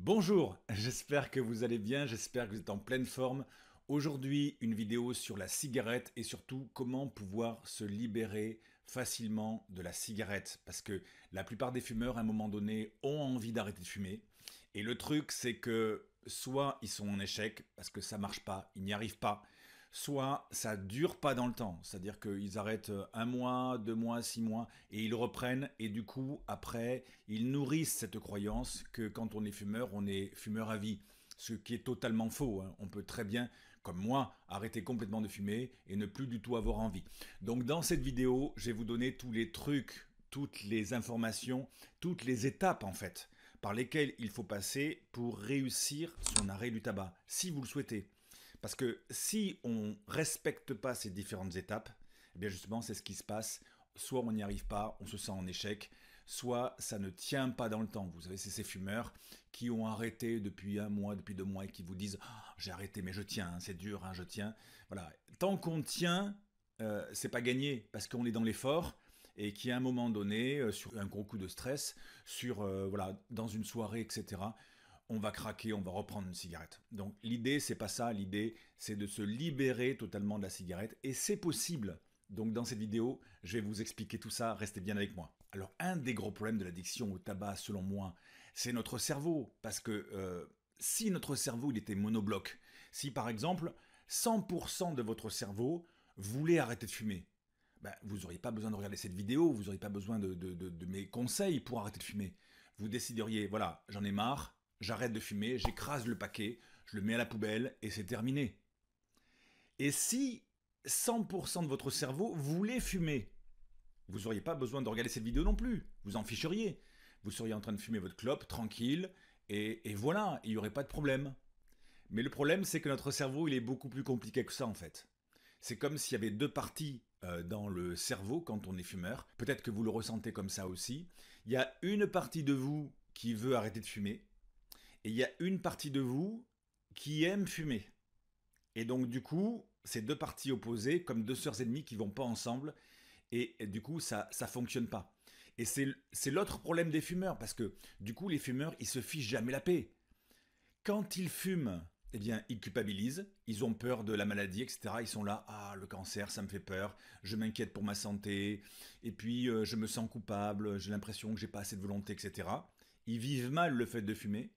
Bonjour, j'espère que vous allez bien, j'espère que vous êtes en pleine forme. Aujourd'hui, une vidéo sur la cigarette et surtout comment pouvoir se libérer facilement de la cigarette. Parce que la plupart des fumeurs, à un moment donné, ont envie d'arrêter de fumer. Et le truc, c'est que soit ils sont en échec parce que ça marche pas, ils n'y arrivent pas, soit ça dure pas dans le temps. C'est-à-dire qu'ils arrêtent un mois, 2 mois, 6 mois et ils reprennent. Et du coup, après, ils nourrissent cette croyance que quand on est fumeur à vie. Ce qui est totalement faux, hein. On peut très bien, comme moi, arrêter complètement de fumer et ne plus du tout avoir envie. Donc dans cette vidéo, je vais vous donner tous les trucs, toutes les informations, toutes les étapes en fait, par lesquelles il faut passer pour réussir son arrêt du tabac, si vous le souhaitez. Parce que si on ne respecte pas ces différentes étapes, eh bien justement c'est ce qui se passe. Soit on n'y arrive pas, on se sent en échec, soit ça ne tient pas dans le temps. Vous savez, c'est ces fumeurs qui ont arrêté depuis un mois, depuis 2 mois et qui vous disent oh, j'ai arrêté mais je tiens, hein, c'est dur, hein, je tiens. Voilà. Tant qu'on tient, c'est pas gagné parce qu'on est dans l'effort et qui à un moment donné, sur un gros coup de stress, voilà, dans une soirée, etc., on va craquer, on va reprendre une cigarette. Donc l'idée, c'est pas ça. L'idée, c'est de se libérer totalement de la cigarette. Et c'est possible. Donc dans cette vidéo, je vais vous expliquer tout ça. Restez bien avec moi. Alors un des gros problèmes de l'addiction au tabac, selon moi, c'est notre cerveau. Parce que si notre cerveau il était monobloc, si par exemple 100% de votre cerveau voulait arrêter de fumer, ben, vous n'auriez pas besoin de regarder cette vidéo, vous n'auriez pas besoin de mes conseils pour arrêter de fumer. Vous décideriez, voilà, j'en ai marre, j'arrête de fumer, j'écrase le paquet, je le mets à la poubelle et c'est terminé. Et si 100% de votre cerveau voulait fumer, vous n'auriez pas besoin de regarder cette vidéo non plus, vous en ficheriez. Vous seriez en train de fumer votre clope tranquille et voilà, il n'y aurait pas de problème. Mais le problème, c'est que notre cerveau, il est beaucoup plus compliqué que ça en fait. C'est comme s'il y avait deux parties dans le cerveau quand on est fumeur. Peut-être que vous le ressentez comme ça aussi. Il y a une partie de vous qui veut arrêter de fumer et il y a une partie de vous qui aime fumer. Et donc du coup, c'est deux parties opposées, comme deux sœurs ennemies qui vont pas ensemble, et du coup, ça fonctionne pas. Et c'est l'autre problème des fumeurs, parce que du coup, les fumeurs, ils se fichent jamais la paix. Quand ils fument, eh bien, ils culpabilisent, ils ont peur de la maladie, etc. Ils sont là, ah, le cancer, ça me fait peur, je m'inquiète pour ma santé, et puis je me sens coupable, j'ai l'impression que j'ai pas assez de volonté, etc. Ils vivent mal le fait de fumer,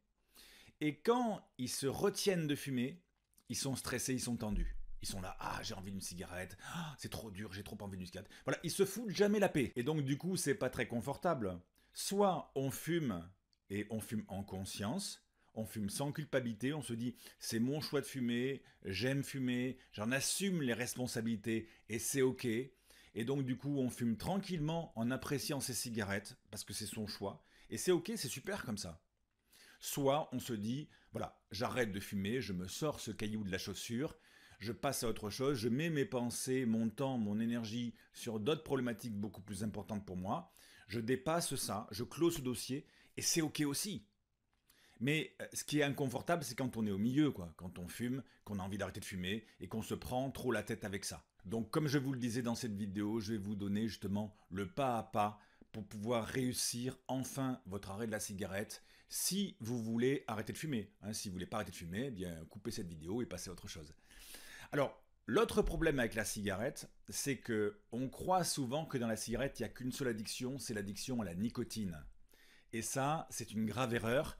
et quand ils se retiennent de fumer, ils sont stressés, ils sont tendus. Ils sont là, ah, j'ai envie d'une cigarette, ah, c'est trop dur, j'ai trop envie d'une cigarette. Voilà, ils se foutent jamais la paix. Et donc, du coup, c'est pas très confortable. Soit on fume et on fume en conscience, on fume sans culpabilité, on se dit, c'est mon choix de fumer, j'aime fumer, j'en assume les responsabilités et c'est ok. Et donc, du coup, on fume tranquillement en appréciant ses cigarettes parce que c'est son choix. Et c'est ok, c'est super comme ça. Soit on se dit, voilà, j'arrête de fumer, je me sors ce caillou de la chaussure, je passe à autre chose, je mets mes pensées, mon temps, mon énergie sur d'autres problématiques beaucoup plus importantes pour moi, je dépasse ça, je clôt ce dossier, et c'est ok aussi. Mais ce qui est inconfortable, c'est quand on est au milieu, quoi. Quand on fume, qu'on a envie d'arrêter de fumer et qu'on se prend trop la tête avec ça. Donc, comme je vous le disais dans cette vidéo, je vais vous donner justement le pas à pas pour pouvoir réussir enfin votre arrêt de la cigarette si vous voulez arrêter de fumer. Hein, si vous voulez pas arrêter de fumer, eh bien coupez cette vidéo et passez à autre chose. Alors, l'autre problème avec la cigarette, c'est que on croit souvent que dans la cigarette, il n'y a qu'une seule addiction, c'est l'addiction à la nicotine. Et ça, c'est une grave erreur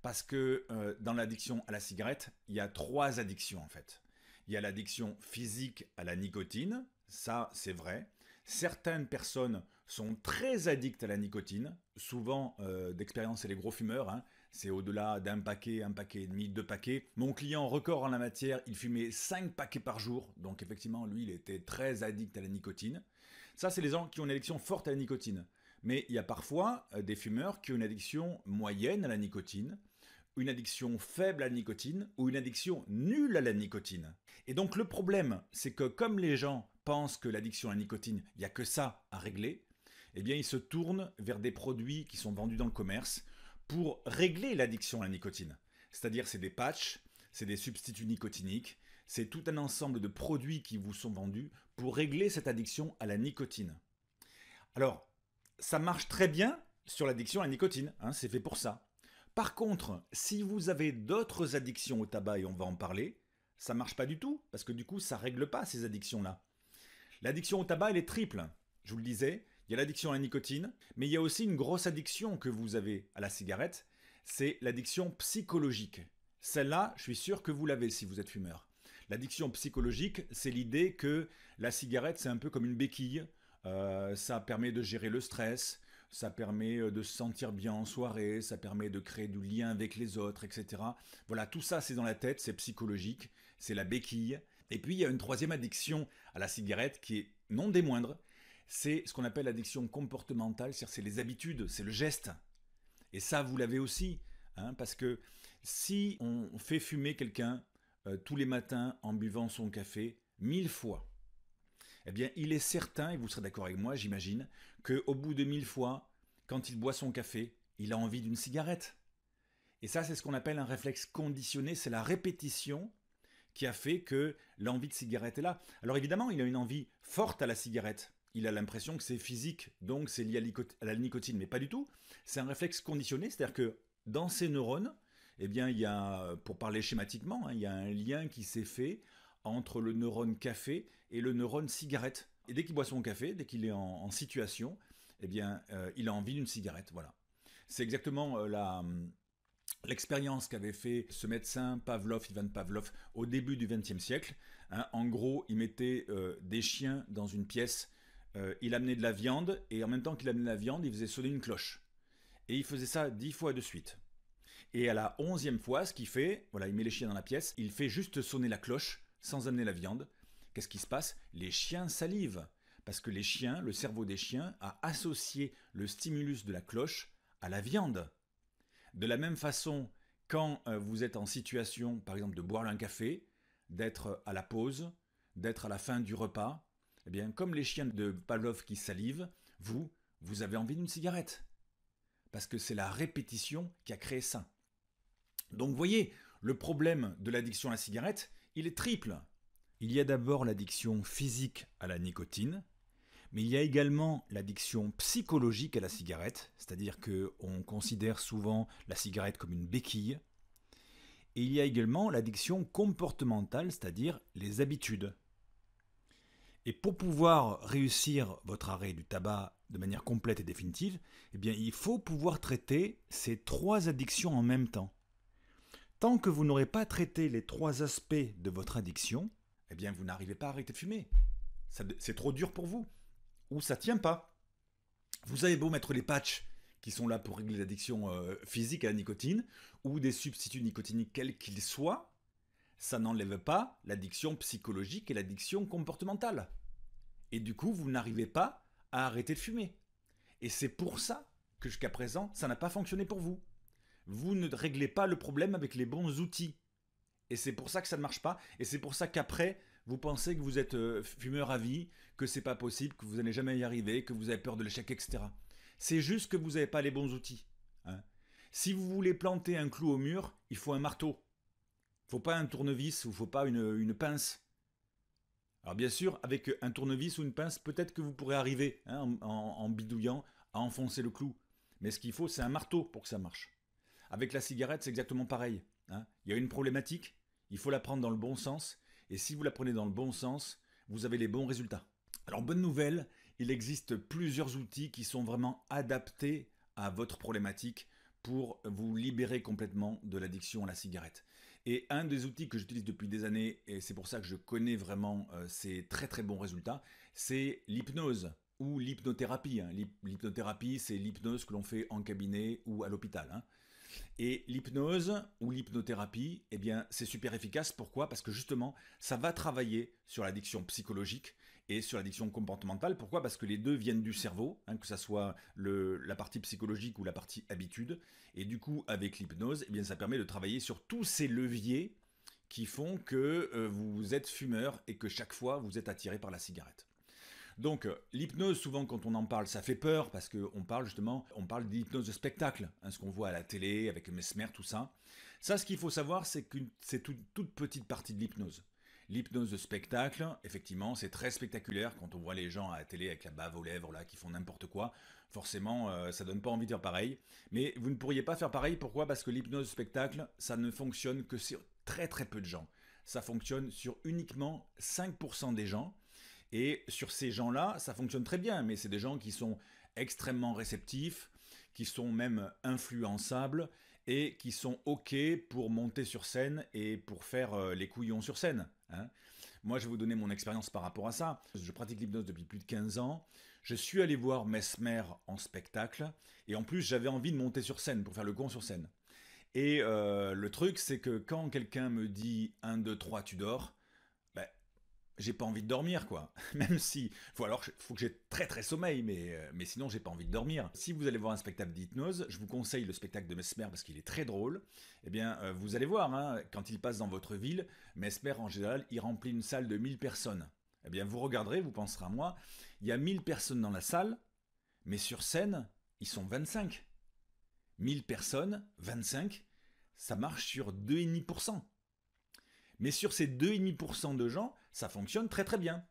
parce que dans l'addiction à la cigarette, il y a trois addictions en fait. Il y a l'addiction physique à la nicotine, ça c'est vrai. Certaines personnes sont très addictes à la nicotine. Souvent, d'expérience, c'est les gros fumeurs. Hein. C'est au-delà d'un paquet, un paquet et demi, 2 paquets. Mon client record en la matière, il fumait 5 paquets par jour. Donc effectivement, lui, il était très addict à la nicotine. Ça, c'est les gens qui ont une addiction forte à la nicotine. Mais il y a parfois des fumeurs qui ont une addiction moyenne à la nicotine, une addiction faible à la nicotine ou une addiction nulle à la nicotine. Et donc le problème, c'est que comme les gens pensent que l'addiction à la nicotine, il n'y a que ça à régler, eh bien ils se tournent vers des produits qui sont vendus dans le commerce pour régler l'addiction à la nicotine. C'est-à-dire c'est des patchs, c'est des substituts nicotiniques, c'est tout un ensemble de produits qui vous sont vendus pour régler cette addiction à la nicotine. Alors, ça marche très bien sur l'addiction à la nicotine, hein, c'est fait pour ça. Par contre, si vous avez d'autres addictions au tabac, et on va en parler, ça ne marche pas du tout, parce que du coup, ça ne règle pas ces addictions-là. L'addiction au tabac, elle est triple. Je vous le disais, il y a l'addiction à la nicotine, mais il y a aussi une grosse addiction que vous avez à la cigarette, c'est l'addiction psychologique. Celle-là, je suis sûr que vous l'avez si vous êtes fumeur. L'addiction psychologique, c'est l'idée que la cigarette, c'est un peu comme une béquille. Ça permet de gérer le stress, ça permet de se sentir bien en soirée, ça permet de créer du lien avec les autres, etc. Voilà, tout ça, c'est dans la tête, c'est psychologique, c'est la béquille. Et puis, il y a une troisième addiction à la cigarette qui est non des moindres, c'est ce qu'on appelle l'addiction comportementale, c'est-à-dire c'est les habitudes, c'est le geste. Et ça, vous l'avez aussi, hein, parce que si on fait fumer quelqu'un tous les matins en buvant son café 1000 fois, eh bien, il est certain, et vous serez d'accord avec moi, j'imagine, qu'au bout de 1000 fois, quand il boit son café, il a envie d'une cigarette. Et ça, c'est ce qu'on appelle un réflexe conditionné, c'est la répétition qui a fait que l'envie de cigarette est là. Alors évidemment, il a une envie forte à la cigarette. Il a l'impression que c'est physique, donc c'est lié à la nicotine, mais pas du tout. C'est un réflexe conditionné, c'est-à-dire que dans ses neurones, eh bien, il y a, pour parler schématiquement, hein, il y a un lien qui s'est fait entre le neurone café et le neurone cigarette. Et dès qu'il boit son café, dès qu'il est en situation, eh bien, il a envie d'une cigarette. Voilà. C'est exactement l'expérience qu'avait fait ce médecin Pavlov, Ivan Pavlov, au début du XXe siècle. Hein. En gros, il mettait des chiens dans une pièce, il amenait de la viande, et en même temps qu'il amenait de la viande, il faisait sonner une cloche. Et il faisait ça 10 fois de suite. Et à la 11e fois, ce qu'il fait, voilà, il met les chiens dans la pièce, il fait juste sonner la cloche, sans amener la viande. Qu'est-ce qui se passe? Les chiens salivent. Parce que les chiens, le cerveau des chiens, a associé le stimulus de la cloche à la viande. De la même façon, quand vous êtes en situation, par exemple, de boire un café, d'être à la pause, d'être à la fin du repas, eh bien, comme les chiens de Pavlov qui salivent, vous avez envie d'une cigarette. Parce que c'est la répétition qui a créé ça. Donc, vous voyez, le problème de l'addiction à la cigarette, il est triple. Il y a d'abord l'addiction physique à la nicotine, mais il y a également l'addiction psychologique à la cigarette, c'est-à-dire qu'on considère souvent la cigarette comme une béquille. Et il y a également l'addiction comportementale, c'est-à-dire les habitudes. Et pour pouvoir réussir votre arrêt du tabac de manière complète et définitive, eh bien, il faut pouvoir traiter ces trois addictions en même temps. Tant que vous n'aurez pas traité les trois aspects de votre addiction, eh bien, vous n'arrivez pas à arrêter de fumer. C'est trop dur pour vous. Ou ça ne tient pas. Vous avez beau mettre les patchs qui sont là pour régler l'addiction physique à la nicotine, ou des substituts nicotiniques quels qu'ils soient, ça n'enlève pas l'addiction psychologique et l'addiction comportementale. Et du coup, vous n'arrivez pas à arrêter de fumer. Et c'est pour ça que jusqu'à présent, ça n'a pas fonctionné pour vous. Vous ne réglez pas le problème avec les bons outils. Et c'est pour ça que ça ne marche pas. Et c'est pour ça qu'après, vous pensez que vous êtes fumeur à vie, que c'est pas possible, que vous n'allez jamais y arriver, que vous avez peur de l'échec, etc. C'est juste que vous n'avez pas les bons outils. Hein. Si vous voulez planter un clou au mur, il faut un marteau. Il ne faut pas un tournevis ou il ne faut pas une pince. Alors bien sûr, avec un tournevis ou une pince, peut-être que vous pourrez arriver, hein, en bidouillant, à enfoncer le clou. Mais ce qu'il faut, c'est un marteau pour que ça marche. Avec la cigarette, c'est exactement pareil. Hein. Il y a une problématique, il faut la prendre dans le bon sens. Et si vous la prenez dans le bon sens, vous avez les bons résultats. Alors bonne nouvelle, il existe plusieurs outils qui sont vraiment adaptés à votre problématique pour vous libérer complètement de l'addiction à la cigarette. Et un des outils que j'utilise depuis des années, et c'est pour ça que je connais vraiment ces très très bons résultats, c'est l'hypnose ou l'hypnothérapie. Hein. L'hypnothérapie, c'est l'hypnose que l'on fait en cabinet ou à l'hôpital. Hein. Et l'hypnose ou l'hypnothérapie, eh bien, c'est super efficace. Pourquoi? Parce que justement, ça va travailler sur l'addiction psychologique et sur l'addiction comportementale. Pourquoi? Parce que les deux viennent du cerveau, hein, que ce soit la partie psychologique ou la partie habitude. Et du coup, avec l'hypnose, eh bien, ça permet de travailler sur tous ces leviers qui font que vous êtes fumeur et que chaque fois, vous êtes attiré par la cigarette. Donc l'hypnose, souvent quand on en parle, ça fait peur parce qu'on parle justement, on parle d'hypnose de spectacle, hein, ce qu'on voit à la télé avec Mesmer, tout ça. Ça, ce qu'il faut savoir, c'est que c'est toute petite partie de l'hypnose. L'hypnose de spectacle, effectivement, c'est très spectaculaire quand on voit les gens à la télé avec la bave aux lèvres là, qui font n'importe quoi. Forcément, ça donne pas envie de faire pareil. Mais vous ne pourriez pas faire pareil, pourquoi? Parce que l'hypnose de spectacle, ça ne fonctionne que sur très très peu de gens. Ça fonctionne sur uniquement 5% des gens. Et sur ces gens-là, ça fonctionne très bien, mais c'est des gens qui sont extrêmement réceptifs, qui sont même influençables et qui sont OK pour monter sur scène et pour faire les couillons sur scène, hein. Moi, je vais vous donner mon expérience par rapport à ça. Je pratique l'hypnose depuis plus de 15 ans. Je suis allé voir Mesmer en spectacle et en plus, j'avais envie de monter sur scène pour faire le con sur scène. Et le truc, c'est que quand quelqu'un me dit 1, 2, 3, tu dors, ben, j'ai pas envie de dormir, quoi. Même si, faut que j'ai très très sommeil, mais sinon j'ai pas envie de dormir. Si vous allez voir un spectacle d'hypnose, je vous conseille le spectacle de Mesmer parce qu'il est très drôle. Eh bien, vous allez voir, hein, quand il passe dans votre ville, Mesmer en général, il remplit une salle de 1000 personnes. Eh bien, vous regarderez, vous penserez à moi, il y a 1000 personnes dans la salle, mais sur scène, ils sont 25. 1000 personnes, 25, ça marche sur 2,5%. Mais sur ces 2,5% de gens, ça fonctionne très très bien.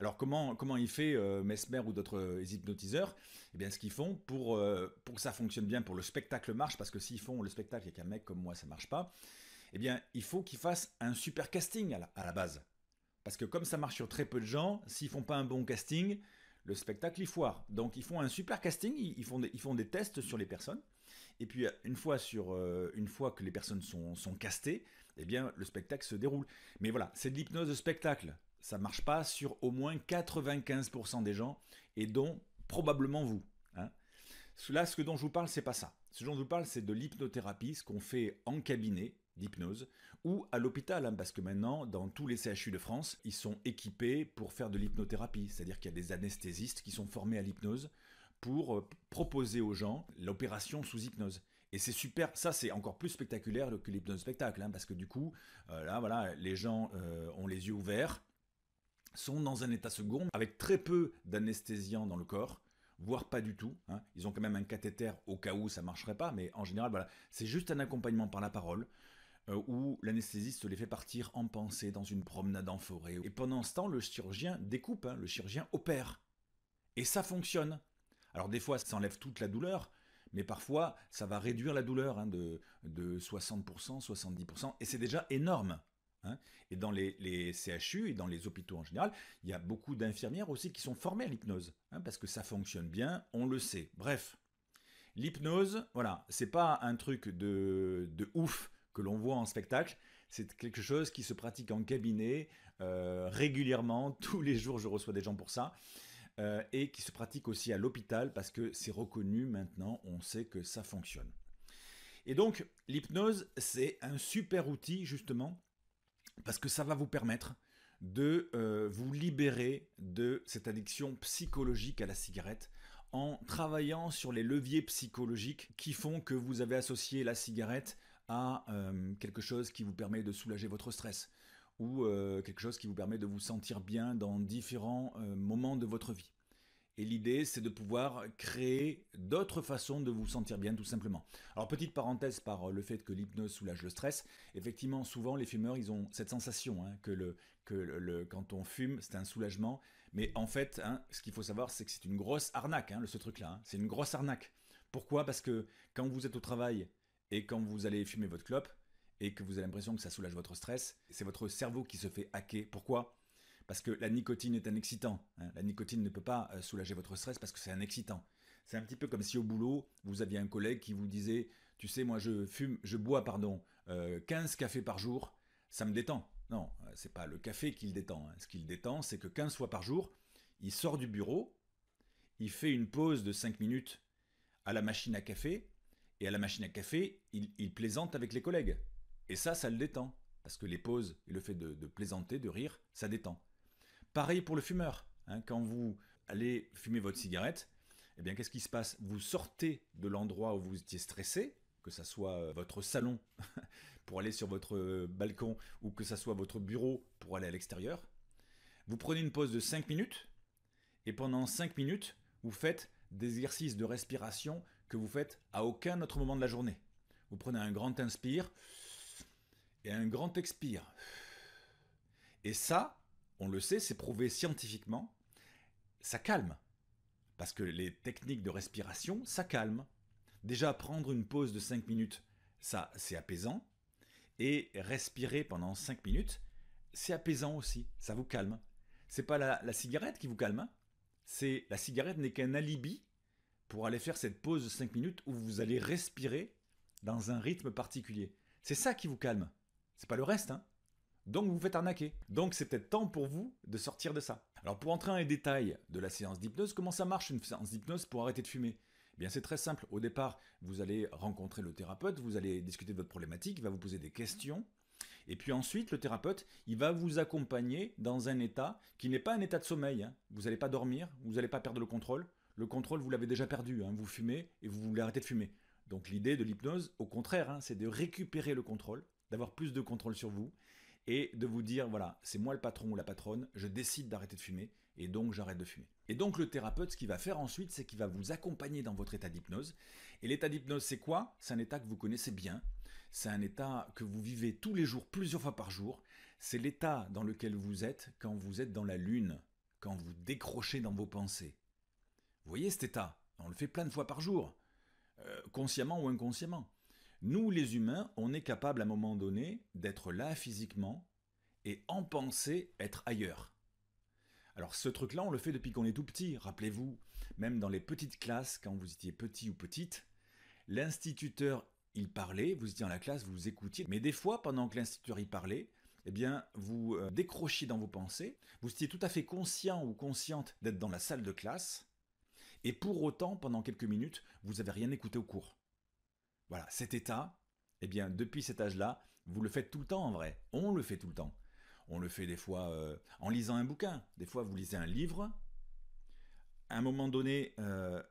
Alors comment il fait Mesmer ou d'autres hypnotiseurs? Eh bien ce qu'ils font pour que ça fonctionne bien, pour le spectacle marche, parce que s'ils font le spectacle avec un mec comme moi ça marche pas, eh bien il faut qu'ils fassent un super casting à la base. Parce que comme ça marche sur très peu de gens, s'ils font pas un bon casting, le spectacle il foire. Donc ils font un super casting, ils font des tests sur les personnes, et puis une fois que les personnes sont castées, eh bien le spectacle se déroule. Mais voilà, c'est de l'hypnose de spectacle. Ça marche pas sur au moins 95% des gens, et dont probablement vous, hein. Là, ce dont je vous parle, c'est pas ça. Ce dont je vous parle, c'est de l'hypnothérapie, ce qu'on fait en cabinet d'hypnose ou à l'hôpital, hein, parce que maintenant, dans tous les CHU de France, ils sont équipés pour faire de l'hypnothérapie. C'est-à-dire qu'il y a des anesthésistes qui sont formés à l'hypnose pour proposer aux gens l'opération sous hypnose. Et c'est super, ça c'est encore plus spectaculaire que l'hypnose spectacle, hein, parce que du coup, là voilà, les gens ont les yeux ouverts, sont dans un état second, avec très peu d'anesthésiants dans le corps, voire pas du tout, hein. Ils ont quand même un cathéter au cas où ça marcherait pas, mais en général, voilà, c'est juste un accompagnement par la parole, où l'anesthésiste les fait partir en pensée dans une promenade en forêt. Et pendant ce temps, le chirurgien découpe, hein, le chirurgien opère. Et ça fonctionne. Alors des fois, ça enlève toute la douleur, mais parfois, ça va réduire la douleur, hein, de 60%, 70%, et c'est déjà énorme, hein. Et dans les CHU et dans les hôpitaux en général, il y a beaucoup d'infirmières aussi qui sont formées à l'hypnose, hein, parce que ça fonctionne bien, on le sait. Bref, l'hypnose, voilà, c'est pas un truc de ouf que l'on voit en spectacle, c'est quelque chose qui se pratique en cabinet régulièrement, tous les jours je reçois des gens pour ça, et qui se pratique aussi à l'hôpital parce que c'est reconnu maintenant, on sait que ça fonctionne. Et donc l'hypnose, c'est un super outil justement parce que ça va vous permettre de vous libérer de cette addiction psychologique à la cigarette en travaillant sur les leviers psychologiques qui font que vous avez associé la cigarette à quelque chose qui vous permet de soulager votre stress ou quelque chose qui vous permet de vous sentir bien dans différents moments de votre vie. Et l'idée, c'est de pouvoir créer d'autres façons de vous sentir bien, tout simplement. Alors, petite parenthèse par le fait que l'hypnose soulage le stress. Effectivement, souvent, les fumeurs, ils ont cette sensation, hein, quand on fume, c'est un soulagement. Mais en fait, hein, ce qu'il faut savoir, c'est que c'est une grosse arnaque, hein, ce truc-là, hein. C'est une grosse arnaque. Pourquoi? Parce que quand vous êtes au travail et quand vous allez fumer votre clope et que vous avez l'impression que ça soulage votre stress, c'est votre cerveau qui se fait hacker. Pourquoi? Parce que la nicotine est un excitant, hein. La nicotine ne peut pas soulager votre stress parce que c'est un excitant. C'est un petit peu comme si au boulot, vous aviez un collègue qui vous disait, tu sais, moi je bois 15 cafés par jour, ça me détend. Non, c'est pas le café qui le détend, hein. Ce qui le détend, c'est que 15 fois par jour, il sort du bureau, il fait une pause de 5 minutes à la machine à café, et à la machine à café, il plaisante avec les collègues. Et ça le détend. Parce que les pauses et le fait de plaisanter, de rire, ça détend. Pareil pour le fumeur, hein. Quand vous allez fumer votre cigarette, eh bien qu'est-ce qui se passe? Vous sortez de l'endroit où vous étiez stressé, que ce soit votre salon pour aller sur votre balcon ou que ce soit votre bureau pour aller à l'extérieur. Vous prenez une pause de 5 minutes et pendant 5 minutes, vous faites des exercices de respiration que vous faites à aucun autre moment de la journée. Vous prenez un grand inspire et un grand expire. Et ça, on le sait, c'est prouvé scientifiquement, ça calme. Parce que les techniques de respiration, ça calme. Déjà, prendre une pause de 5 minutes, ça, c'est apaisant. Et respirer pendant 5 minutes, c'est apaisant aussi, ça vous calme. C'est pas la cigarette qui vous calme, hein. C'est la cigarette n'est qu'un alibi pour aller faire cette pause de 5 minutes où vous allez respirer dans un rythme particulier. C'est ça qui vous calme. C'est pas le reste, hein. Donc vous vous faites arnaquer. Donc c'est peut-être temps pour vous de sortir de ça. Alors pour entrer dans les détails de la séance d'hypnose, comment ça marche une séance d'hypnose pour arrêter de fumer? Eh bien c'est très simple. Au départ, vous allez rencontrer le thérapeute, vous allez discuter de votre problématique, il va vous poser des questions. Et puis ensuite, le thérapeute, il va vous accompagner dans un état qui n'est pas un état de sommeil, hein. Vous n'allez pas dormir, vous n'allez pas perdre le contrôle. Le contrôle, vous l'avez déjà perdu, hein. Vous fumez et vous voulez arrêter de fumer. Donc l'idée de l'hypnose, au contraire, hein, c'est de récupérer le contrôle, d'avoir plus de contrôle sur vous et de vous dire, voilà, c'est moi le patron ou la patronne, je décide d'arrêter de fumer et donc j'arrête de fumer. Et donc le thérapeute, ce qu'il va faire ensuite, c'est qu'il va vous accompagner dans votre état d'hypnose. Et l'état d'hypnose, c'est quoi? C'est un état que vous connaissez bien. C'est un état que vous vivez tous les jours, plusieurs fois par jour. C'est l'état dans lequel vous êtes quand vous êtes dans la lune, quand vous décrochez dans vos pensées. Vous voyez cet état? On le fait plein de fois par jour, consciemment ou inconsciemment. Nous, les humains, on est capable à un moment donné d'être là physiquement et en pensée être ailleurs. Alors ce truc-là, on le fait depuis qu'on est tout petit. Rappelez-vous, même dans les petites classes, quand vous étiez petit ou petite, l'instituteur, il parlait, vous étiez dans la classe, vous écoutiez, mais des fois, pendant que l'instituteur y parlait, eh bien, vous décrochiez dans vos pensées, vous étiez tout à fait conscient ou consciente d'être dans la salle de classe, et pour autant, pendant quelques minutes, vous n'avez rien écouté au cours. Voilà, cet état, eh bien, depuis cet âge-là, vous le faites tout le temps en vrai. On le fait tout le temps. On le fait des fois en lisant un bouquin. Des fois, vous lisez un livre. À un moment donné,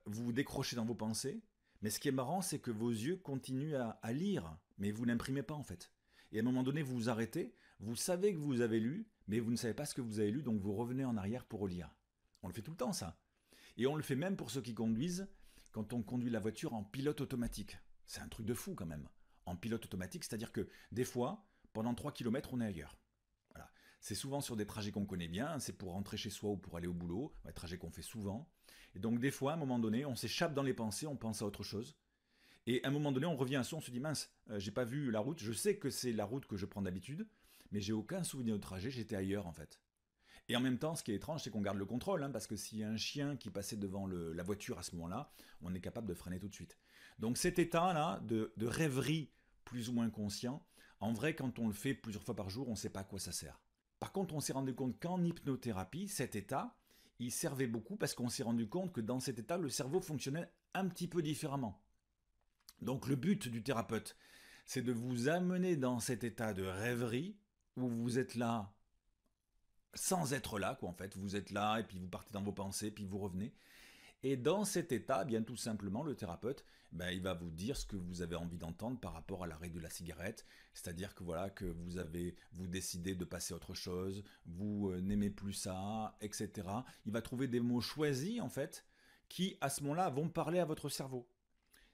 vous vous décrochez dans vos pensées. Mais ce qui est marrant, c'est que vos yeux continuent à lire. Mais vous n'imprimez pas en fait. Et à un moment donné, vous vous arrêtez. Vous savez que vous avez lu, mais vous ne savez pas ce que vous avez lu. Donc vous revenez en arrière pour relire. On le fait tout le temps, ça. Et on le fait même pour ceux qui conduisent, quand on conduit la voiture en pilote automatique. C'est un truc de fou quand même. En pilote automatique, c'est-à-dire que des fois, pendant 3 km, on est ailleurs. Voilà. C'est souvent sur des trajets qu'on connaît bien, c'est pour rentrer chez soi ou pour aller au boulot, un trajet qu'on fait souvent. Et donc des fois, à un moment donné, on s'échappe dans les pensées, on pense à autre chose. Et à un moment donné, on revient à ça, on se dit mince, j'ai pas vu la route, je sais que c'est la route que je prends d'habitude, mais j'ai aucun souvenir de trajet, j'étais ailleurs en fait. Et en même temps, ce qui est étrange, c'est qu'on garde le contrôle, hein, parce que s'il y a un chien qui passait devant la voiture à ce moment-là, on est capable de freiner tout de suite. Donc cet état-là de rêverie plus ou moins conscient, en vrai, quand on le fait plusieurs fois par jour, on ne sait pas à quoi ça sert. Par contre, on s'est rendu compte qu'en hypnothérapie, cet état, il servait beaucoup parce qu'on s'est rendu compte que dans cet état, le cerveau fonctionnait un petit peu différemment. Donc le but du thérapeute, c'est de vous amener dans cet état de rêverie où vous êtes là sans être là, quoi, en fait. Vous êtes là, et puis vous partez dans vos pensées, puis vous revenez. Et dans cet état, bien tout simplement, le thérapeute, ben, il va vous dire ce que vous avez envie d'entendre par rapport à l'arrêt de la cigarette. C'est-à-dire que voilà, que vous décidez de passer à autre chose, vous n'aimez plus ça, etc. Il va trouver des mots choisis, en fait, qui, à ce moment-là, vont parler à votre cerveau.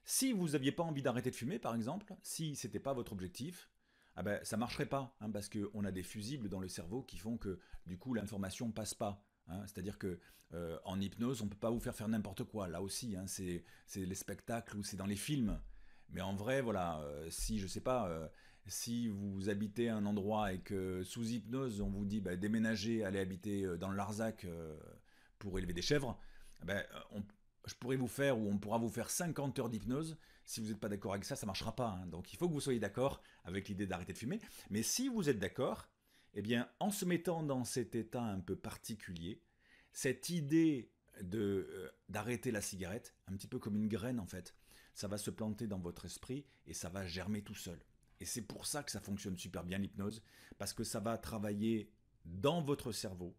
Si vous n'aviez pas envie d'arrêter de fumer, par exemple, si ce n'était pas votre objectif, ah ben, ça ne marcherait pas, hein, parce qu'on a des fusibles dans le cerveau qui font que du coup l'information ne passe pas. Hein. C'est-à-dire que en hypnose, on ne peut pas vous faire n'importe quoi. Là aussi, hein, c'est les spectacles ou c'est dans les films. Mais en vrai, voilà, si je sais pas, si vous habitez un endroit et que sous hypnose, on vous dit bah, déménagez, allez habiter dans le Larzac pour élever des chèvres, ben, je pourrais vous faire ou on pourra vous faire 50 heures d'hypnose. Si vous n'êtes pas d'accord avec ça, ça ne marchera pas. Hein. Donc il faut que vous soyez d'accord avec l'idée d'arrêter de fumer. Mais si vous êtes d'accord, eh bien, en se mettant dans cet état un peu particulier, cette idée d'arrêter la cigarette, un petit peu comme une graine en fait, ça va se planter dans votre esprit et ça va germer tout seul. Et c'est pour ça que ça fonctionne super bien l'hypnose, parce que ça va travailler dans votre cerveau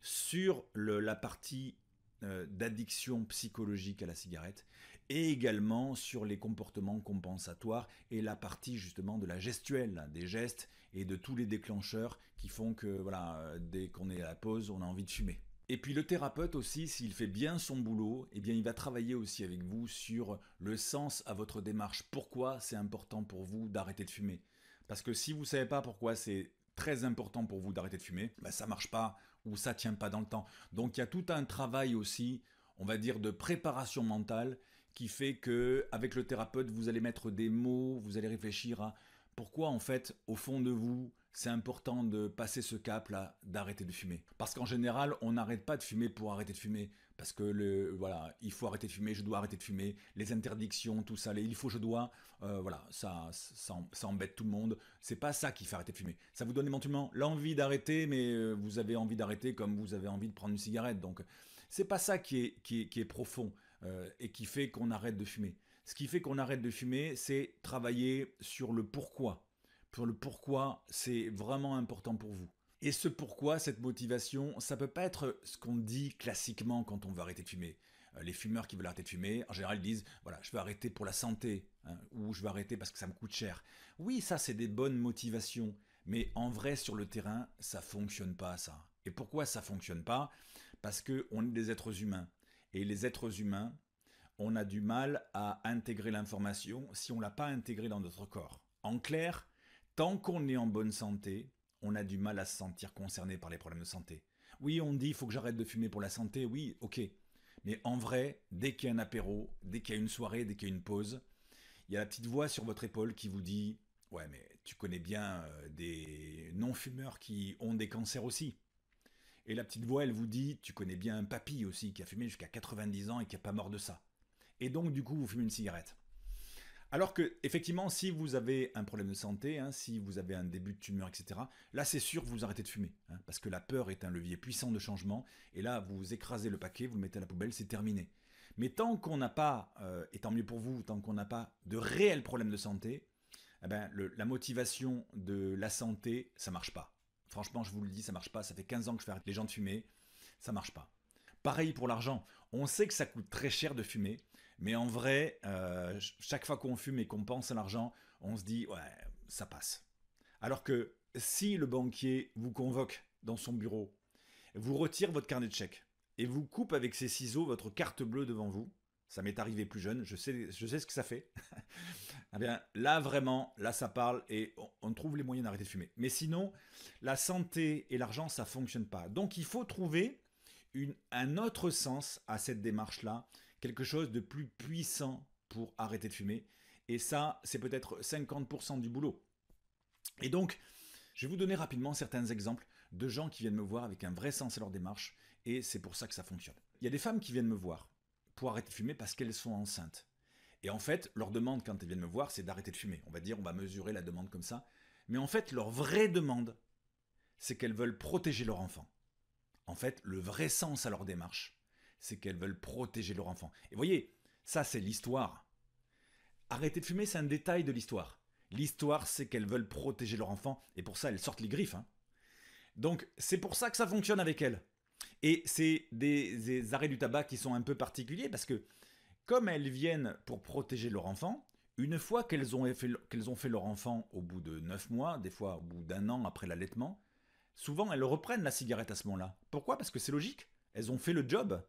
sur la partie d'addiction psychologique à la cigarette et également sur les comportements compensatoires et la partie justement de la gestuelle, des gestes et de tous les déclencheurs qui font que voilà, dès qu'on est à la pause, on a envie de fumer. Et puis le thérapeute aussi, s'il fait bien son boulot, eh bien il va travailler aussi avec vous sur le sens à votre démarche. Pourquoi c'est important pour vous d'arrêter de fumer? Parce que si vous ne savez pas pourquoi c'est très important pour vous d'arrêter de fumer, ben ça marche pas ou ça tient pas dans le temps. Donc il y a tout un travail aussi, on va dire, de préparation mentale qui fait que avec le thérapeute, vous allez mettre des mots, vous allez réfléchir à pourquoi en fait, au fond de vous, c'est important de passer ce cap-là, d'arrêter de fumer. Parce qu'en général, on n'arrête pas de fumer pour arrêter de fumer. Parce que voilà, il faut arrêter de fumer, je dois arrêter de fumer, les interdictions, tout ça, les il faut, je dois, voilà, ça embête tout le monde. C'est pas ça qui fait arrêter de fumer. Ça vous donne éventuellement l'envie d'arrêter, mais vous avez envie d'arrêter comme vous avez envie de prendre une cigarette. Donc, c'est pas ça qui est profond et qui fait qu'on arrête de fumer. Ce qui fait qu'on arrête de fumer, c'est travailler sur le pourquoi. Sur le pourquoi c'est vraiment important pour vous. Et ce pourquoi, cette motivation, ça peut pas être ce qu'on dit classiquement quand on veut arrêter de fumer. Les fumeurs qui veulent arrêter de fumer, en général, ils disent voilà, je veux arrêter pour la santé, hein, ou je veux arrêter parce que ça me coûte cher. Oui, ça, c'est des bonnes motivations, mais en vrai, sur le terrain, ça fonctionne pas, ça. Et pourquoi ça fonctionne pas? Parce qu'on est des êtres humains. Et les êtres humains, on a du mal à intégrer l'information si on ne l'a pas intégrée dans notre corps. En clair, tant qu'on est en bonne santé, on a du mal à se sentir concerné par les problèmes de santé. Oui, on dit il faut que j'arrête de fumer pour la santé, oui, ok. Mais en vrai, dès qu'il y a un apéro, dès qu'il y a une soirée, dès qu'il y a une pause, il y a la petite voix sur votre épaule qui vous dit ouais, mais tu connais bien des non-fumeurs qui ont des cancers aussi. Et la petite voix, elle vous dit tu connais bien un papy aussi qui a fumé jusqu'à 90 ans et qui n'est pas mort de ça. Et donc, du coup, vous fumez une cigarette. Alors que, effectivement, si vous avez un problème de santé, hein, si vous avez un début de tumeur, etc., là, c'est sûr que vous arrêtez de fumer. Hein, parce que la peur est un levier puissant de changement. Et là, vous écrasez le paquet, vous le mettez à la poubelle, c'est terminé. Mais tant qu'on n'a pas, et tant mieux pour vous, tant qu'on n'a pas de réels problèmes de santé, eh ben, la motivation de la santé, ça marche pas. Franchement, je vous le dis, ça marche pas. Ça fait 15 ans que je fais arrêter les gens de fumer. Ça marche pas. Pareil pour l'argent. On sait que ça coûte très cher de fumer. Mais en vrai, chaque fois qu'on fume et qu'on pense à l'argent, on se dit, ouais, ça passe. Alors que si le banquier vous convoque dans son bureau, vous retire votre carnet de chèques et vous coupe avec ses ciseaux votre carte bleue devant vous, ça m'est arrivé plus jeune, je sais ce que ça fait. Eh bien, là vraiment, là ça parle et on trouve les moyens d'arrêter de fumer. Mais sinon, la santé et l'argent, ça fonctionne pas. Donc il faut trouver un autre sens à cette démarche-là, quelque chose de plus puissant pour arrêter de fumer. Et ça, c'est peut-être 50% du boulot. Et donc, je vais vous donner rapidement certains exemples de gens qui viennent me voir avec un vrai sens à leur démarche, et c'est pour ça que ça fonctionne. Il y a des femmes qui viennent me voir pour arrêter de fumer parce qu'elles sont enceintes. Et en fait, leur demande quand elles viennent me voir, c'est d'arrêter de fumer. On va dire, on va mesurer la demande comme ça. Mais en fait, leur vraie demande, c'est qu'elles veulent protéger leur enfant. En fait, le vrai sens à leur démarche, c'est qu'elles veulent protéger leur enfant. Et vous voyez, ça c'est l'histoire. Arrêter de fumer, c'est un détail de l'histoire. L'histoire, c'est qu'elles veulent protéger leur enfant, et pour ça, elles sortent les griffes. Hein. Donc, c'est pour ça que ça fonctionne avec elles. Et c'est des arrêts du tabac qui sont un peu particuliers, parce que comme elles viennent pour protéger leur enfant, une fois qu'elles ont fait leur enfant au bout de 9 mois, des fois au bout d'1 an après l'allaitement, souvent elles reprennent la cigarette à ce moment-là. Pourquoi? Parce que c'est logique, elles ont fait le job.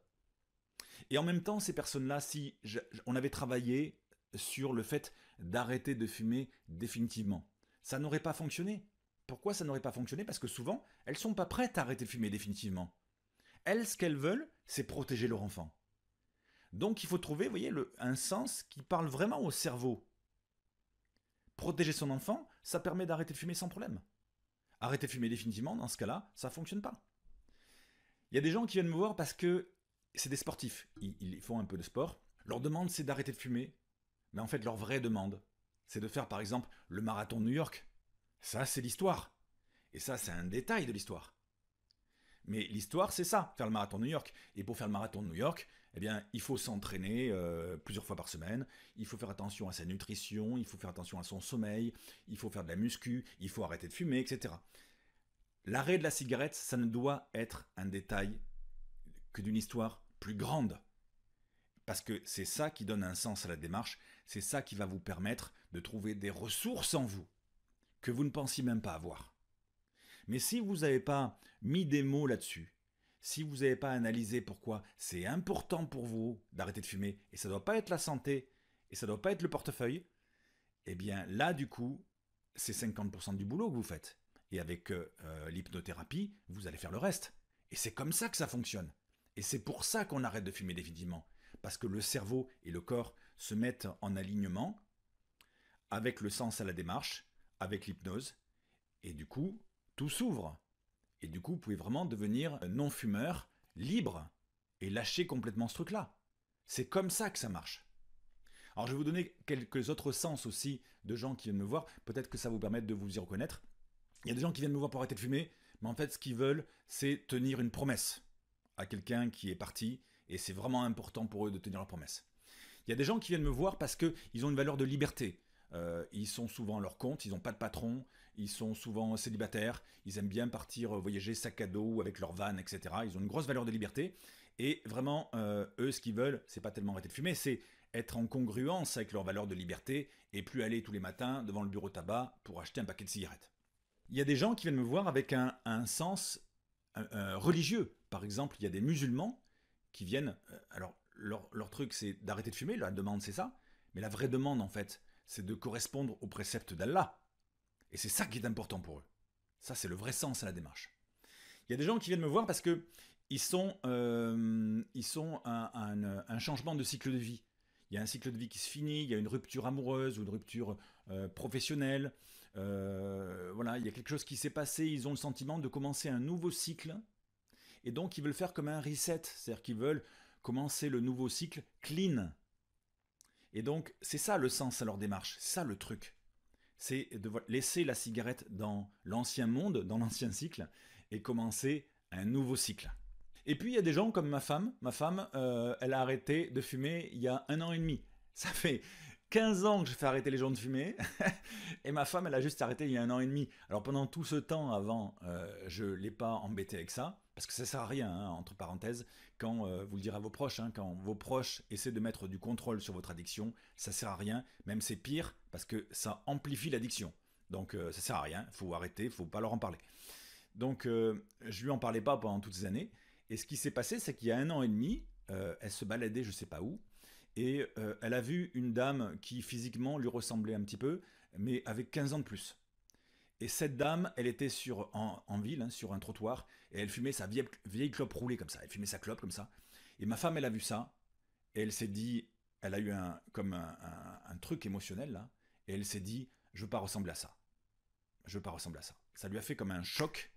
Et en même temps, ces personnes-là, si on avait travaillé sur le fait d'arrêter de fumer définitivement, ça n'aurait pas fonctionné. Pourquoi ça n'aurait pas fonctionné? Parce que souvent, elles ne sont pas prêtes à arrêter de fumer définitivement. Elles, ce qu'elles veulent, c'est protéger leur enfant. Donc il faut trouver, vous voyez, un sens qui parle vraiment au cerveau. Protéger son enfant, ça permet d'arrêter de fumer sans problème. Arrêter de fumer définitivement, dans ce cas-là, ça ne fonctionne pas. Il y a des gens qui viennent me voir parce que c'est des sportifs. Ils font un peu de sport. Leur demande, c'est d'arrêter de fumer. Mais en fait, leur vraie demande, c'est de faire, par exemple, le marathon de New York. Ça, c'est l'histoire. Et ça, c'est un détail de l'histoire. Mais l'histoire, c'est ça, faire le marathon de New York. Et pour faire le marathon de New York, eh bien, il faut s'entraîner plusieurs fois par semaine, il faut faire attention à sa nutrition, il faut faire attention à son sommeil, il faut faire de la muscu, il faut arrêter de fumer, etc. L'arrêt de la cigarette, ça ne doit être un détail que d'une histoire plus grande. Parce que c'est ça qui donne un sens à la démarche, c'est ça qui va vous permettre de trouver des ressources en vous que vous ne pensiez même pas avoir. Mais si vous n'avez pas mis des mots là-dessus, si vous n'avez pas analysé pourquoi c'est important pour vous d'arrêter de fumer, et ça ne doit pas être la santé, et ça ne doit pas être le portefeuille, eh bien là du coup, c'est 50% du boulot que vous faites. et avec l'hypnothérapie, vous allez faire le reste. Et c'est comme ça que ça fonctionne. Et c'est pour ça qu'on arrête de fumer définitivement. Parce que le cerveau et le corps se mettent en alignement avec le sens à la démarche, avec l'hypnose, et du coup, tout s'ouvre. Et du coup, vous pouvez vraiment devenir non-fumeur, libre, et lâcher complètement ce truc-là. C'est comme ça que ça marche. Alors je vais vous donner quelques autres sens aussi de gens qui viennent me voir, peut-être que ça vous permettre de vous y reconnaître. Il y a des gens qui viennent me voir pour arrêter de fumer, mais en fait ce qu'ils veulent, c'est tenir une promesse à quelqu'un qui est parti, et c'est vraiment important pour eux de tenir leur promesse. Il y a des gens qui viennent me voir parce qu'ils ont une valeur de liberté. Ils sont souvent à leur compte, ils n'ont pas de patron, ils sont souvent célibataires, ils aiment bien partir voyager sac à dos avec leur van, etc. Ils ont une grosse valeur de liberté. Et vraiment, eux, ce qu'ils veulent, c'est pas tellement arrêter de fumer, c'est être en congruence avec leur valeur de liberté et plus aller tous les matins devant le bureau tabac pour acheter un paquet de cigarettes. Il y a des gens qui viennent me voir avec un sens religieux. Par exemple, il y a des musulmans qui viennent... alors, leur truc, c'est d'arrêter de fumer, la demande, c'est ça. Mais la vraie demande, en fait, c'est de correspondre aux préceptes d'Allah. Et c'est ça qui est important pour eux. Ça, c'est le vrai sens à la démarche. Il y a des gens qui viennent me voir parce que ils sont un changement de cycle de vie. Il y a un cycle de vie qui se finit, il y a une rupture amoureuse ou une rupture professionnelle. Voilà, il y a quelque chose qui s'est passé, ils ont le sentiment de commencer un nouveau cycle. Et donc, ils veulent faire comme un reset, c'est-à-dire qu'ils veulent commencer le nouveau cycle clean. Et donc, c'est ça le sens à leur démarche, c'est ça le truc. C'est de laisser la cigarette dans l'ancien monde, dans l'ancien cycle, et commencer un nouveau cycle. Et puis il y a des gens comme ma femme. Ma femme, elle a arrêté de fumer il y a 1 an et demi. Ça fait 15 ans que je fais arrêter les gens de fumer. Et ma femme, elle a juste arrêté il y a 1 an et demi. Alors pendant tout ce temps avant, je ne l'ai pas embêté avec ça. Parce que ça ne sert à rien, hein, entre parenthèses, quand vous le direz à vos proches, hein, quand vos proches essaient de mettre du contrôle sur votre addiction, ça ne sert à rien. Même c'est pire parce que ça amplifie l'addiction. Donc ça ne sert à rien, il faut arrêter, il ne faut pas leur en parler. Donc je lui en parlais pas pendant toutes ces années. Et ce qui s'est passé, c'est qu'il y a 1 an et demi, elle se baladait je sais pas où, et elle a vu une dame qui physiquement lui ressemblait un petit peu, mais avec 15 ans de plus. Et cette dame, elle était en ville, hein, sur un trottoir, et elle fumait sa vieille clope roulée comme ça. Elle fumait sa clope comme ça. Et ma femme, elle a vu ça, et elle s'est dit, elle a eu un truc émotionnel là, et elle s'est dit, je veux pas ressembler à ça. Je veux pas ressembler à ça. Ça lui a fait comme un choc.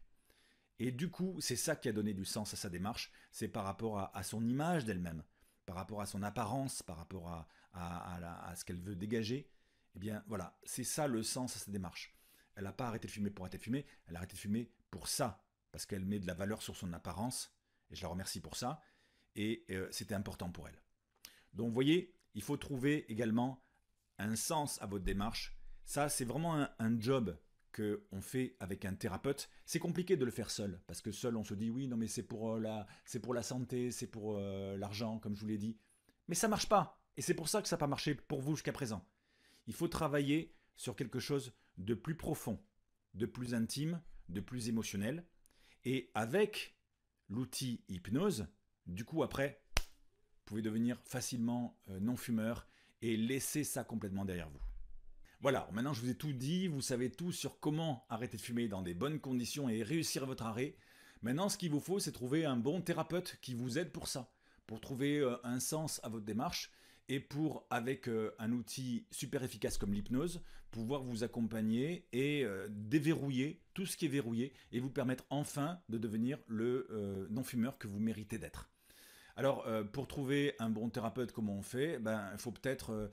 Et du coup, c'est ça qui a donné du sens à sa démarche, c'est par rapport à son image d'elle-même, par rapport à son apparence, par rapport à ce qu'elle veut dégager. Eh bien voilà, c'est ça le sens à sa démarche. Elle n'a pas arrêté de fumer pour arrêter de fumer, elle a arrêté de fumer pour ça, parce qu'elle met de la valeur sur son apparence, et je la remercie pour ça, et c'était important pour elle. Donc vous voyez, il faut trouver également un sens à votre démarche. Ça, c'est vraiment un job qu'on fait avec un thérapeute. C'est compliqué de le faire seul, parce que seul on se dit oui, non mais c'est pour la santé, c'est pour l'argent, comme je vous l'ai dit. Mais ça marche pas, et c'est pour ça que ça n'a pas marché pour vous jusqu'à présent. Il faut travailler sur quelque chose de plus profond, de plus intime, de plus émotionnel, et avec l'outil hypnose, du coup après, vous pouvez devenir facilement non-fumeur et laisser ça complètement derrière vous. Voilà, maintenant je vous ai tout dit, vous savez tout sur comment arrêter de fumer dans des bonnes conditions et réussir votre arrêt. Maintenant, ce qu'il vous faut, c'est trouver un bon thérapeute qui vous aide pour ça, pour trouver un sens à votre démarche et pour, avec un outil super efficace comme l'hypnose, pouvoir vous accompagner et déverrouiller tout ce qui est verrouillé et vous permettre enfin de devenir le non-fumeur que vous méritez d'être. Alors, pour trouver un bon thérapeute, comment on fait? Il faut peut-être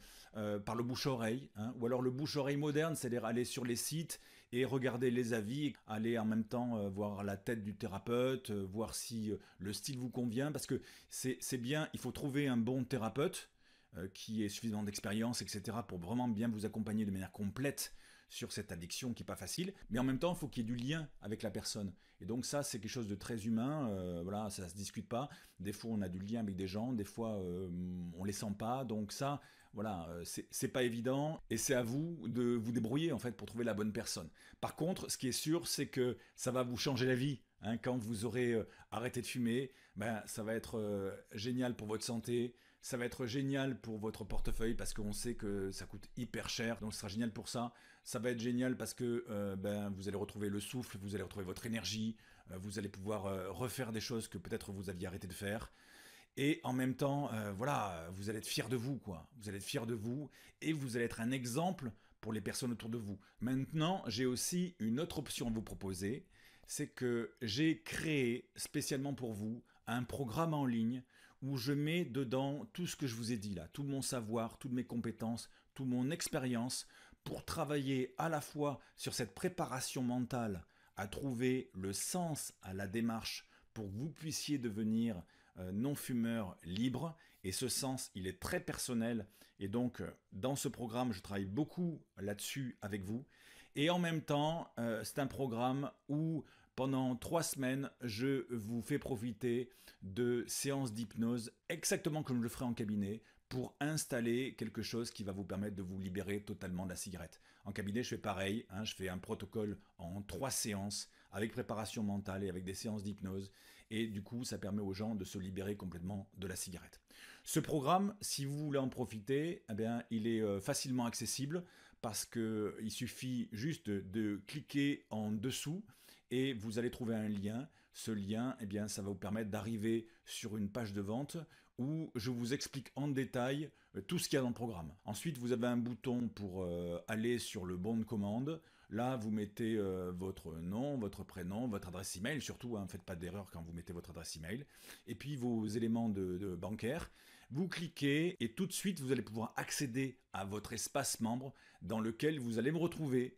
par le bouche-oreille, hein, ou alors le bouche-oreille moderne, c'est-à-dire aller sur les sites et regarder les avis, aller en même temps voir la tête du thérapeute, voir si le style vous convient, parce que c'est bien, il faut trouver un bon thérapeute qui ait suffisamment d'expérience, etc., pour vraiment bien vous accompagner de manière complète sur cette addiction qui n'est pas facile, mais en même temps, il faut qu'il y ait du lien avec la personne. Et donc ça, c'est quelque chose de très humain, voilà, ça ne se discute pas. Des fois, on a du lien avec des gens, des fois, on ne les sent pas. Donc ça, voilà, c'est pas évident, et c'est à vous de vous débrouiller, en fait, pour trouver la bonne personne. Par contre, ce qui est sûr, c'est que ça va vous changer la vie. Hein, quand vous aurez arrêté de fumer, ça va être génial pour votre santé, Ça va être génial pour votre portefeuille parce qu'on sait que ça coûte hyper cher, donc ce sera génial pour ça. Ça va être génial parce que vous allez retrouver le souffle, vous allez retrouver votre énergie, vous allez pouvoir refaire des choses que peut-être vous aviez arrêté de faire. Et en même temps, voilà, vous allez être fier de vous, quoi. Vous allez être fier de vous et vous allez être un exemple pour les personnes autour de vous. Maintenant, j'ai aussi une autre option à vous proposer. C'est que j'ai créé spécialement pour vous un programme en ligne où je mets dedans tout ce que je vous ai dit là, tout mon savoir, toutes mes compétences, toute mon expérience pour travailler à la fois sur cette préparation mentale à trouver le sens à la démarche pour que vous puissiez devenir non-fumeur libre. Et ce sens, il est très personnel. Et donc, dans ce programme, je travaille beaucoup là-dessus avec vous. Et en même temps, c'est un programme où pendant 3 semaines, je vous fais profiter de séances d'hypnose exactement comme je le ferai en cabinet pour installer quelque chose qui va vous permettre de vous libérer totalement de la cigarette. En cabinet, je fais pareil, hein, je fais un protocole en 3 séances avec préparation mentale et avec des séances d'hypnose. Et du coup, ça permet aux gens de se libérer complètement de la cigarette. Ce programme, si vous voulez en profiter, eh bien, il est facilement accessible parce qu'il suffit juste de cliquer en dessous et vous allez trouver un lien. Ce lien, eh bien, ça va vous permettre d'arriver sur une page de vente où je vous explique en détail tout ce qu'il y a dans le programme. Ensuite, vous avez un bouton pour aller sur le bon de commande. Là, vous mettez votre nom, votre prénom, votre adresse email, surtout, ne faites pas d'erreur quand vous mettez votre adresse email, et puis vos éléments de bancaire. Vous cliquez et tout de suite, vous allez pouvoir accéder à votre espace membre dans lequel vous allez me retrouver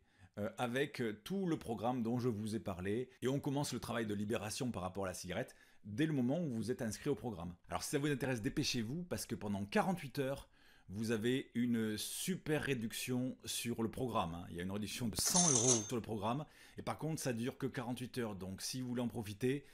avec tout le programme dont je vous ai parlé. Et on commence le travail de libération par rapport à la cigarette dès le moment où vous êtes inscrit au programme. Alors si ça vous intéresse, dépêchez-vous parce que pendant 48 heures, vous avez une super réduction sur le programme. Il y a une réduction de 100 € sur le programme. Et par contre, ça dure que 48 heures. Donc si vous voulez en profiter,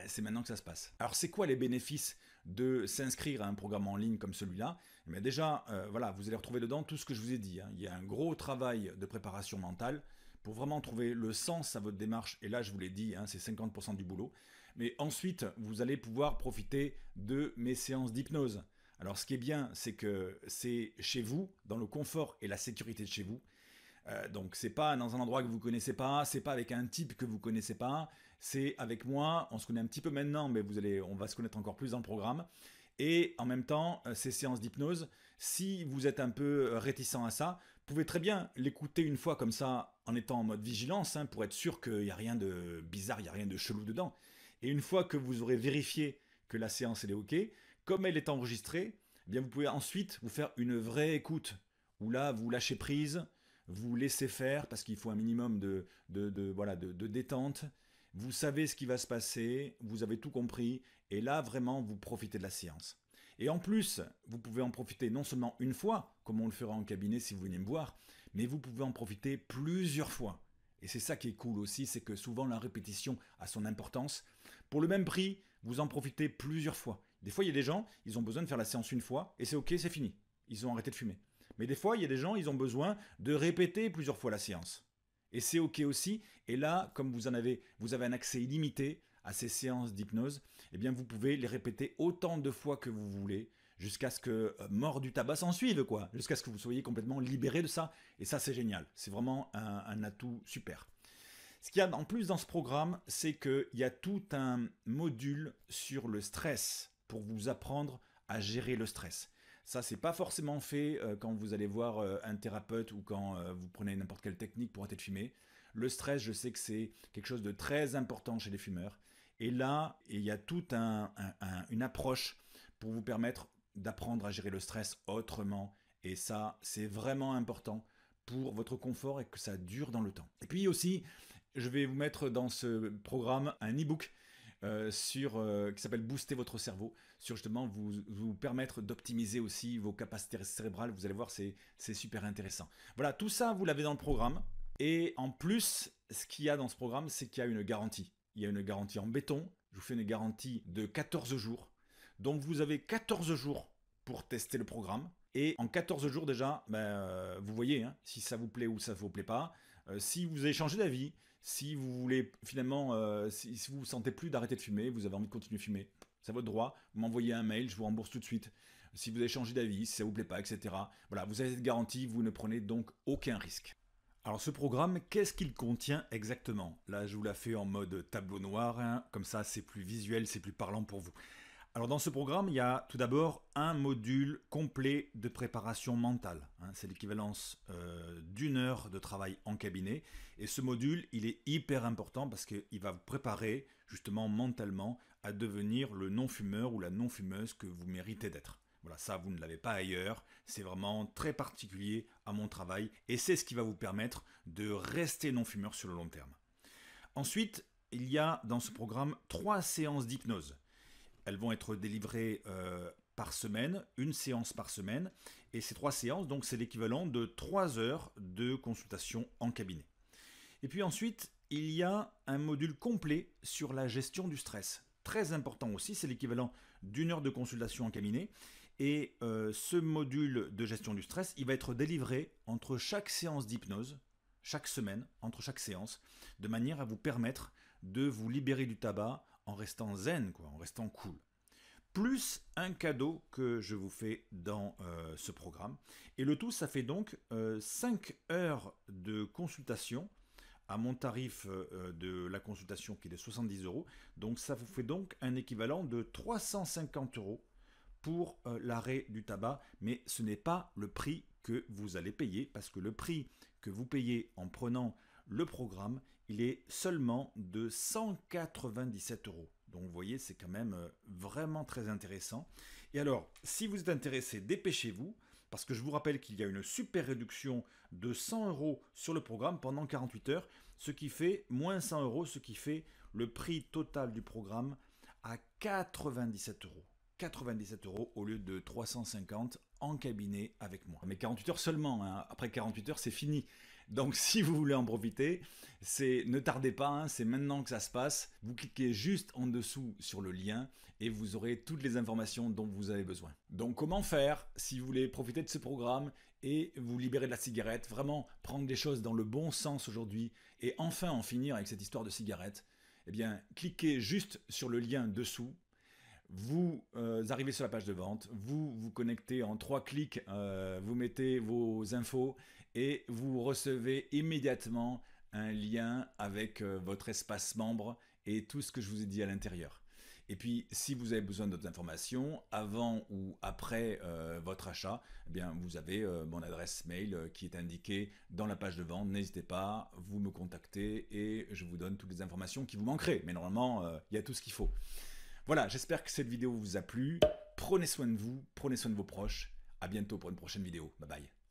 c'est maintenant que ça se passe. Alors c'est quoi les bénéfices de s'inscrire à un programme en ligne comme celui-là? Mais déjà, voilà, vous allez retrouver dedans tout ce que je vous ai dit. Il y a un gros travail de préparation mentale pour vraiment trouver le sens à votre démarche. Et là, je vous l'ai dit, c'est 50% du boulot. Mais ensuite, vous allez pouvoir profiter de mes séances d'hypnose. Alors ce qui est bien, c'est que c'est chez vous, dans le confort et la sécurité de chez vous. Donc c'est pas dans un endroit que vous connaissez pas, c'est pas avec un type que vous connaissez pas, c'est avec moi. On se connaît un petit peu maintenant, mais on va se connaître encore plus dans le programme. Et en même temps, ces séances d'hypnose, si vous êtes un peu réticent à ça, vous pouvez très bien l'écouter une fois comme ça, en étant en mode vigilance, pour être sûr qu'il n'y a rien de bizarre, il n'y a rien de chelou dedans. Et une fois que vous aurez vérifié que la séance elle est OK, comme elle est enregistrée, eh bien vous pouvez ensuite vous faire une vraie écoute, où là vous lâchez prise, vous laissez faire, parce qu'il faut un minimum de détente. Vous savez ce qui va se passer, vous avez tout compris, et là vraiment vous profitez de la séance. Et en plus, vous pouvez en profiter non seulement une fois, comme on le fera en cabinet si vous venez me voir, mais vous pouvez en profiter plusieurs fois. Et c'est ça qui est cool aussi, c'est que souvent la répétition a son importance. Pour le même prix, vous en profitez plusieurs fois. Des fois, il y a des gens, ils ont besoin de faire la séance une fois, et c'est ok, c'est fini. Ils ont arrêté de fumer. Mais des fois, il y a des gens, ils ont besoin de répéter plusieurs fois la séance. Et c'est ok aussi. Et là, comme vous avez un accès illimité à ces séances d'hypnose, eh bien vous pouvez les répéter autant de fois que vous voulez, jusqu'à ce que mort du tabac s'en suive, quoi. Jusqu'à ce que vous soyez complètement libéré de ça. Et ça, c'est génial. C'est vraiment un atout super. Ce qu'il y a en plus dans ce programme, c'est qu'il y a tout un module sur le stress pour vous apprendre à gérer le stress. Ça, c'est pas forcément fait quand vous allez voir un thérapeute ou quand vous prenez n'importe quelle technique pour arrêter de fumer. Le stress, je sais que c'est quelque chose de très important chez les fumeurs. Et là, il y a toute une approche pour vous permettre d'apprendre à gérer le stress autrement. Et ça, c'est vraiment important pour votre confort et que ça dure dans le temps. Et puis aussi, je vais vous mettre dans ce programme un e-book qui s'appelle Booster votre cerveau, sur justement vous permettre d'optimiser aussi vos capacités cérébrales. Vous allez voir, c'est super intéressant. Voilà, tout ça, vous l'avez dans le programme. Et en plus, ce qu'il y a dans ce programme, c'est qu'il y a une garantie. Il y a une garantie en béton. Je vous fais une garantie de 14 jours. Donc vous avez 14 jours pour tester le programme. Et en 14 jours déjà, vous voyez si ça vous plaît ou ça ne vous plaît pas. Si vous avez changé d'avis, si vous voulez finalement, si vous ne sentez plus d'arrêter de fumer, vous avez envie de continuer de fumer, c'est votre droit. Vous m'envoyez un mail, je vous rembourse tout de suite. si vous avez changé d'avis, si ça vous plaît pas, etc. Voilà, vous avez cette garantie, vous ne prenez donc aucun risque. Alors ce programme, qu'est-ce qu'il contient exactement? Là, je vous l'ai fait en mode tableau noir, hein, comme ça c'est plus visuel, c'est plus parlant pour vous. Alors dans ce programme, il y a tout d'abord un module complet de préparation mentale. Hein, c'est l'équivalence d'une heure de travail en cabinet. Et ce module, il est hyper important parce qu'il va vous préparer justement mentalement à devenir le non-fumeur ou la non-fumeuse que vous méritez d'être. Voilà, ça vous ne l'avez pas ailleurs, c'est vraiment très particulier à mon travail et c'est ce qui va vous permettre de rester non-fumeur sur le long terme. Ensuite, il y a dans ce programme 3 séances d'hypnose. Elles vont être délivrées par semaine, une séance par semaine. Et ces 3 séances, donc c'est l'équivalent de 3 heures de consultation en cabinet. Et puis ensuite, il y a un module complet sur la gestion du stress. Très important aussi, c'est l'équivalent d'1 heure de consultation en cabinet. Et ce module de gestion du stress, il va être délivré entre chaque séance d'hypnose, chaque semaine, entre chaque séance, de manière à vous permettre de vous libérer du tabac en restant zen, en restant cool. Plus un cadeau que je vous fais dans ce programme. Et le tout, ça fait donc 5 heures de consultation à mon tarif de la consultation qui est de 70 €. Donc ça vous fait donc un équivalent de 350 € pour l'arrêt du tabac. Mais ce n'est pas le prix que vous allez payer parce que le prix que vous payez en prenant le programme, il est seulement de 197 €. Donc vous voyez, c'est quand même vraiment très intéressant. Et alors, si vous êtes intéressé, dépêchez-vous, parce que je vous rappelle qu'il y a une super réduction de 100 € sur le programme pendant 48 heures, ce qui fait moins 100 €, ce qui fait le prix total du programme à 97 €. 97 € au lieu de 350 en cabinet avec moi. Mais 48 heures seulement, hein. Après 48 heures, c'est fini. Donc si vous voulez en profiter, ne tardez pas, hein, c'est maintenant que ça se passe. Vous cliquez juste en dessous sur le lien et vous aurez toutes les informations dont vous avez besoin. Donc comment faire si vous voulez profiter de ce programme et vous libérer de la cigarette, vraiment prendre les choses dans le bon sens aujourd'hui et enfin en finir avec cette histoire de cigarette? Eh bien, cliquez juste sur le lien dessous. Vous arrivez sur la page de vente, vous vous connectez en 3 clics, vous mettez vos infos et vous recevez immédiatement un lien avec votre espace membre et tout ce que je vous ai dit à l'intérieur. Et puis, si vous avez besoin d'autres informations, avant ou après votre achat, eh bien, vous avez mon adresse mail qui est indiquée dans la page de vente. N'hésitez pas, vous me contactez et je vous donne toutes les informations qui vous manqueraient. Mais normalement, il y a tout ce qu'il faut. Voilà, j'espère que cette vidéo vous a plu. Prenez soin de vous, prenez soin de vos proches. À bientôt pour une prochaine vidéo. Bye bye.